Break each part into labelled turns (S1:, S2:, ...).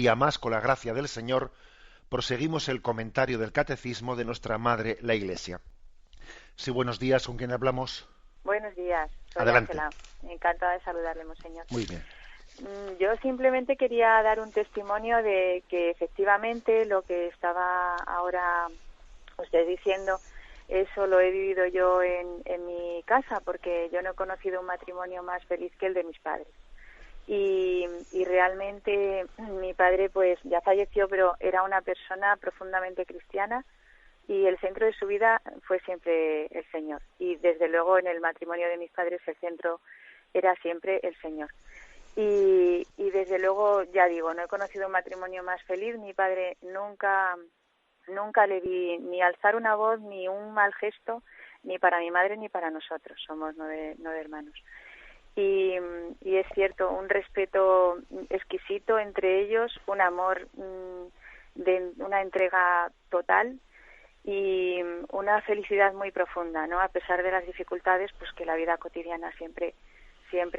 S1: día más, con la gracia del Señor, proseguimos el comentario del Catecismo de nuestra Madre, la Iglesia. Sí, buenos días, ¿con quién hablamos?
S2: Buenos días, soy
S1: Adelante.
S2: Ángela. Encantada de saludarle, monseñor.
S1: Muy bien.
S2: Yo simplemente quería dar un testimonio de que efectivamente lo que estaba ahora usted diciendo, eso lo he vivido yo en mi casa, porque yo no he conocido un matrimonio más feliz que el de mis padres. Y realmente mi padre pues ya falleció, pero era una persona profundamente cristiana y el centro de su vida fue siempre el Señor. Y desde luego en el matrimonio de mis padres el centro era siempre el Señor. Y desde luego, ya digo, no he conocido un matrimonio más feliz. Mi padre nunca le vi ni alzar una voz, ni un mal gesto, ni para mi madre ni para nosotros. Somos nueve hermanos. Y es cierto, un respeto exquisito entre ellos, un amor, de una entrega total y una felicidad muy profunda, ¿no? A pesar de las dificultades, pues que la vida cotidiana siempre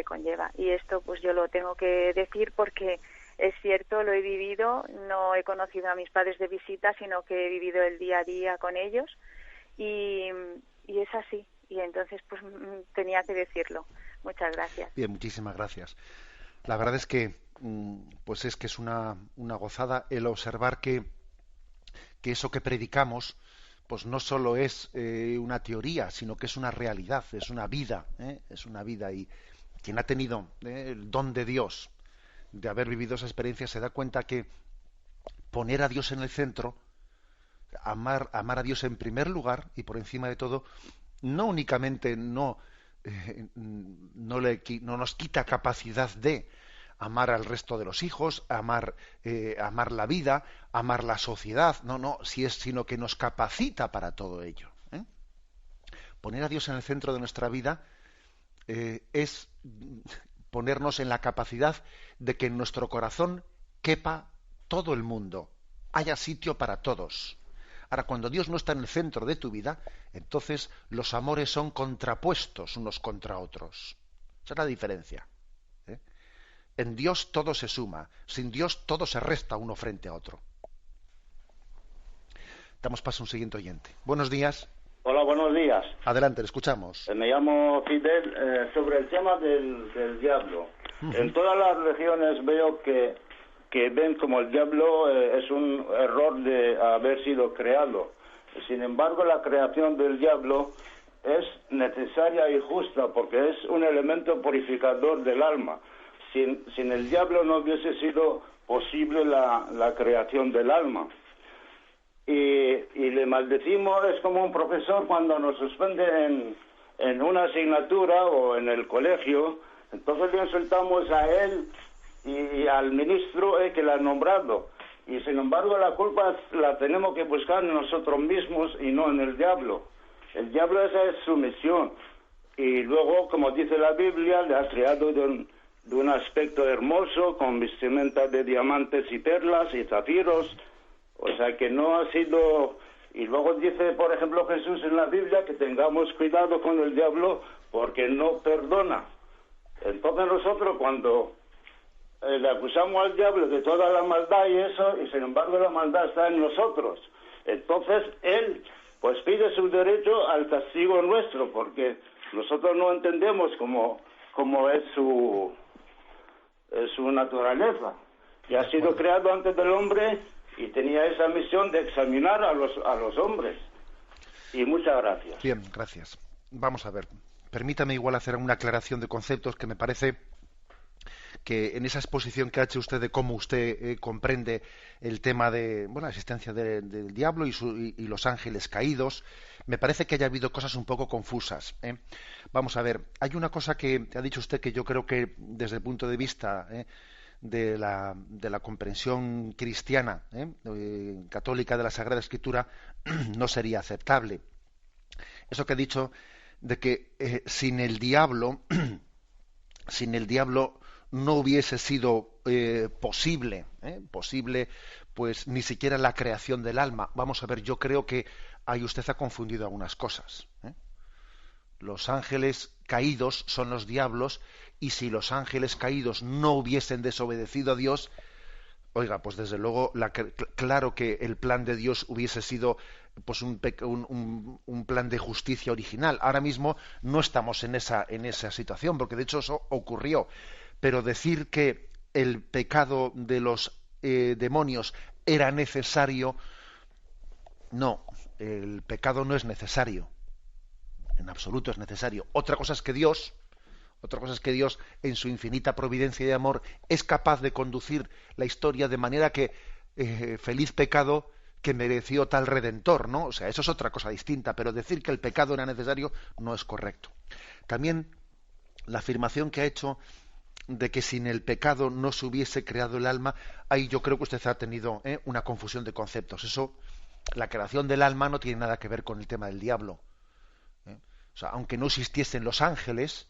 S2: conlleva. Y esto pues yo lo tengo que decir porque es cierto, lo he vivido, no he conocido a mis padres de visita, sino que he vivido el día a día con ellos y es así. Y entonces pues tenía que decirlo. Muchas gracias.
S1: Bien, muchísimas gracias. La verdad es que pues es que es una gozada el observar que eso que predicamos pues no solo es una teoría, sino que es una realidad, es una vida, es una vida. Y quien ha tenido el don de Dios de haber vivido esa experiencia se da cuenta que poner a Dios en el centro, amar a Dios en primer lugar y por encima de todo, no únicamente no nos quita capacidad de amar al resto de los hijos, amar la vida, amar la sociedad, sino que nos capacita para todo ello. Poner a Dios en el centro de nuestra vida es ponernos en la capacidad de que en nuestro corazón quepa todo el mundo, haya sitio para todos. Ahora, cuando Dios no está en el centro de tu vida, entonces los amores son contrapuestos unos contra otros. Esa es la diferencia. En Dios todo se suma, sin Dios todo se resta uno frente a otro. Damos paso a un siguiente oyente. Buenos días.
S3: Hola, buenos días.
S1: Adelante, le escuchamos.
S3: Me llamo Fidel. Sobre el tema del diablo. En todas las religiones veo que ven como el diablo es un error de haber sido creado. Sin embargo, la creación del diablo es necesaria y justa porque es un elemento purificador del alma. Sin el diablo no hubiese sido posible la creación del alma. Y le maldecimos, es como un profesor cuando nos suspende en una asignatura o en el colegio, entonces le insultamos a él y al ministro que la ha nombrado. Y sin embargo la culpa la tenemos que buscar en nosotros mismos y no en el diablo. El diablo, esa es su misión. Y luego, como dice la Biblia, le ha creado de un aspecto hermoso, con vestimenta de diamantes y perlas y zafiros. O sea que no ha sido... Y luego dice, por ejemplo, Jesús en la Biblia que tengamos cuidado con el diablo porque no perdona. Entonces nosotros cuando le acusamos al diablo de toda la maldad y eso, y sin embargo la maldad está en nosotros. Entonces él pues pide su derecho al castigo nuestro porque nosotros no entendemos cómo es su naturaleza. Y ha sido creado antes del hombre y tenía esa misión de examinar a los hombres. Y muchas gracias.
S1: Bien, gracias. Vamos a ver. Permítame igual hacer una aclaración de conceptos que me parece que en esa exposición que ha hecho usted de cómo usted comprende el tema de la existencia del diablo y los ángeles caídos, me parece que haya habido cosas un poco confusas. Vamos a ver, hay una cosa que ha dicho usted que yo creo que desde el punto de vista de la comprensión cristiana, católica de la Sagrada Escritura, no sería aceptable. Eso que ha dicho de que sin el diablo no hubiese sido posible pues ni siquiera la creación del alma. Vamos a ver, yo creo que ahí usted ha confundido algunas cosas. Los ángeles caídos son los diablos, y si los ángeles caídos no hubiesen desobedecido a Dios, Oiga, pues desde luego, claro que el plan de Dios hubiese sido pues un plan de justicia original. Ahora mismo no estamos en esa situación, porque de hecho eso ocurrió. Pero decir que el pecado de los demonios era necesario, no, el pecado no es necesario. En absoluto es necesario. Otra cosa es que Dios, en su infinita providencia y amor, es capaz de conducir la historia de manera que feliz pecado que mereció tal redentor, ¿no? O sea, eso es otra cosa distinta, pero decir que el pecado era necesario no es correcto. También la afirmación que ha hecho de que sin el pecado no se hubiese creado el alma, ahí yo creo que usted ha tenido una confusión de conceptos. Eso, la creación del alma no tiene nada que ver con el tema del diablo. O sea, aunque no existiesen los ángeles,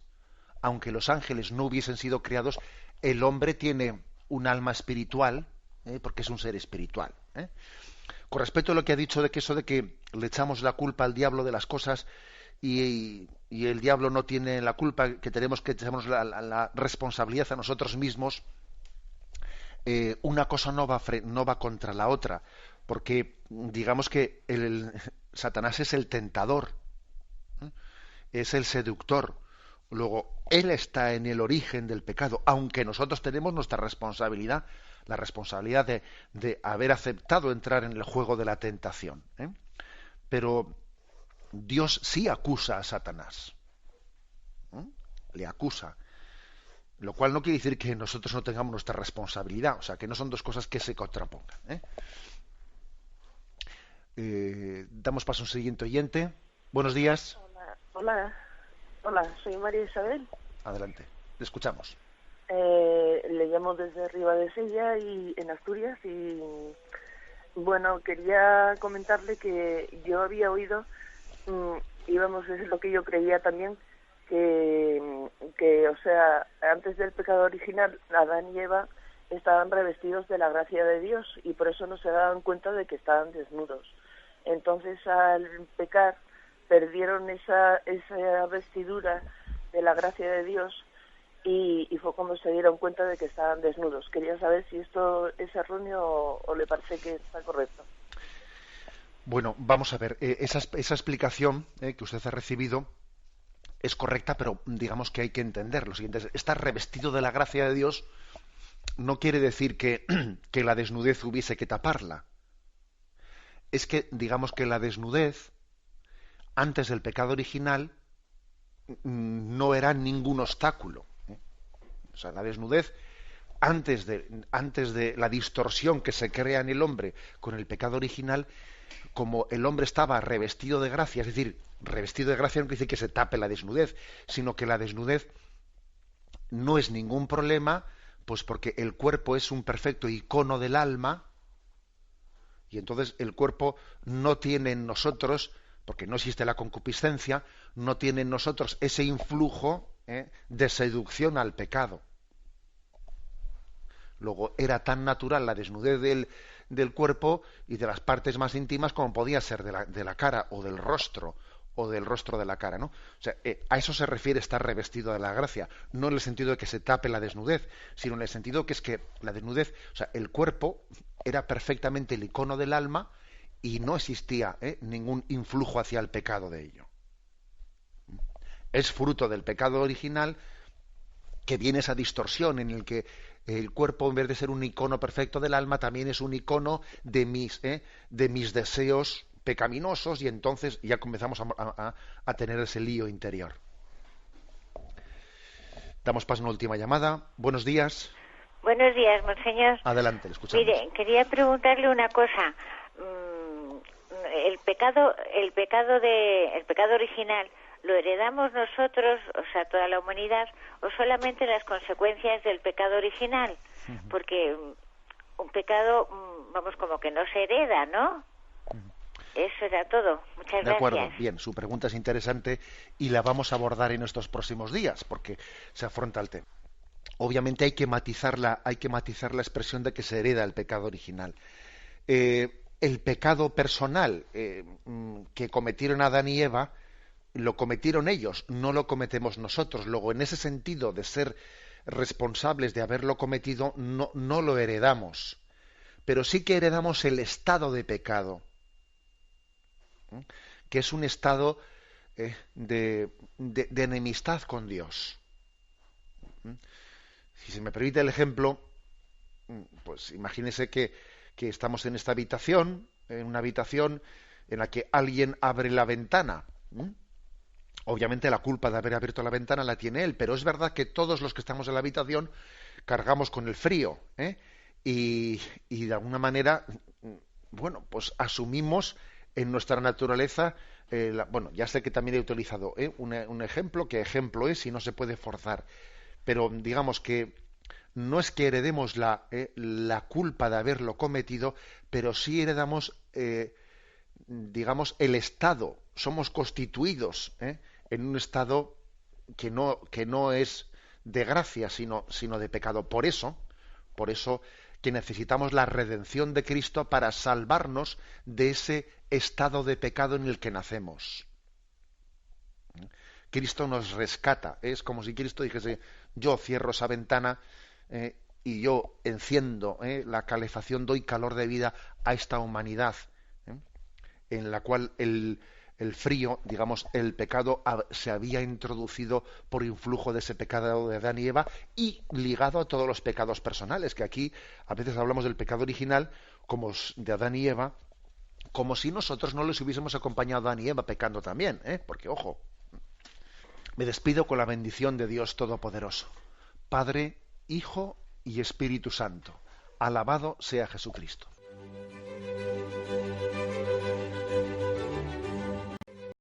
S1: aunque los ángeles no hubiesen sido creados, el hombre tiene un alma espiritual, porque es un ser espiritual. Con respecto a lo que ha dicho de que eso de que le echamos la culpa al diablo de las cosas y el diablo no tiene la culpa, que tenemos que echarnos la responsabilidad a nosotros mismos, una cosa no va contra la otra, porque digamos que Satanás es el tentador, es el seductor. Luego, él está en el origen del pecado, aunque nosotros tenemos nuestra responsabilidad, la responsabilidad de haber aceptado entrar en el juego de la tentación. Pero Dios sí acusa a Satanás. Le acusa. Lo cual no quiere decir que nosotros no tengamos nuestra responsabilidad. O sea, que no son dos cosas que se contrapongan. Damos paso a un siguiente oyente. Buenos días.
S4: Hola, soy María Isabel.
S1: Adelante, le escuchamos.
S4: Le llamo desde Ribadesella y en Asturias y bueno, quería comentarle que yo había oído, es lo que yo creía también, que o sea, antes del pecado original, Adán y Eva estaban revestidos de la gracia de Dios y por eso no se daban cuenta de que estaban desnudos. Entonces, al pecar, perdieron esa vestidura de la gracia de Dios y fue cuando se dieron cuenta de que estaban desnudos. Quería saber si esto es erróneo o le parece que está correcto.
S1: Bueno, vamos a ver, esa explicación que usted ha recibido es correcta, pero digamos que hay que entender lo siguiente. Estar revestido de la gracia de Dios no quiere decir que la desnudez hubiese que taparla. Es que, digamos que la desnudez, antes del pecado original, no era ningún obstáculo. O sea, la desnudez, antes de la distorsión que se crea en el hombre con el pecado original, como el hombre estaba revestido de gracia, es decir, revestido de gracia no quiere decir que se tape la desnudez, sino que la desnudez no es ningún problema, pues porque el cuerpo es un perfecto icono del alma, y entonces el cuerpo no tiene en nosotros, porque no existe la concupiscencia, no tiene en nosotros ese influjo de seducción al pecado. Luego era tan natural la desnudez del cuerpo y de las partes más íntimas como podía ser de la cara o del rostro de la cara, ¿no? O sea, a eso se refiere estar revestido de la gracia, no en el sentido de que se tape la desnudez, sino en el sentido que es que la desnudez, o sea, el cuerpo era perfectamente el icono del alma y no existía ningún influjo hacia el pecado de ello. Es fruto del pecado original que viene esa distorsión en el que el cuerpo, en vez de ser un icono perfecto del alma, también es un icono de mis deseos pecaminosos, y entonces ya comenzamos a tener ese lío interior. Damos paso a una última llamada. Buenos días.
S5: Buenos días, monseñor.
S1: Adelante, le escuchamos.
S5: Mire, quería preguntarle una cosa. El pecado original, ¿lo heredamos nosotros, o sea, toda la humanidad, o solamente las consecuencias del pecado original? Porque un pecado, vamos, como que no se hereda, ¿no? Eso era todo. Muchas gracias.
S1: De acuerdo, bien, su pregunta es interesante y la vamos a abordar en estos próximos días, porque se afronta el tema. Obviamente hay que matizar la expresión de que se hereda el pecado original. El pecado personal que cometieron Adán y Eva, lo cometieron ellos, no lo cometemos nosotros. Luego, en ese sentido de ser responsables de haberlo cometido, no lo heredamos. pero sí que heredamos el estado de pecado, que es un estado de enemistad con Dios. Si se me permite el ejemplo, pues imagínese que estamos en esta habitación, en una habitación en la que alguien abre la ventana. Obviamente la culpa de haber abierto la ventana la tiene él, pero es verdad que todos los que estamos en la habitación cargamos con el frío, y de alguna manera, bueno, pues asumimos en nuestra naturaleza, bueno, ya sé que también he utilizado un ejemplo, que ejemplo es y no se puede forzar, pero digamos que no es que heredemos la culpa de haberlo cometido, pero sí heredamos, digamos, el estado. Somos constituidos en un estado que no es de gracia, sino de pecado. Por eso que necesitamos la redención de Cristo para salvarnos de ese estado de pecado en el que nacemos. Cristo nos rescata. Es como si Cristo dijese: yo cierro esa ventana y yo enciendo la calefacción, doy calor de vida a esta humanidad, en la cual el frío, digamos, el pecado se había introducido por influjo de ese pecado de Adán y Eva, y ligado a todos los pecados personales, que aquí a veces hablamos del pecado original como de Adán y Eva, como si nosotros no les hubiésemos acompañado a Adán y Eva pecando también, porque ojo, me despido con la bendición de Dios Todopoderoso, Padre, Hijo y Espíritu Santo. Alabado sea Jesucristo.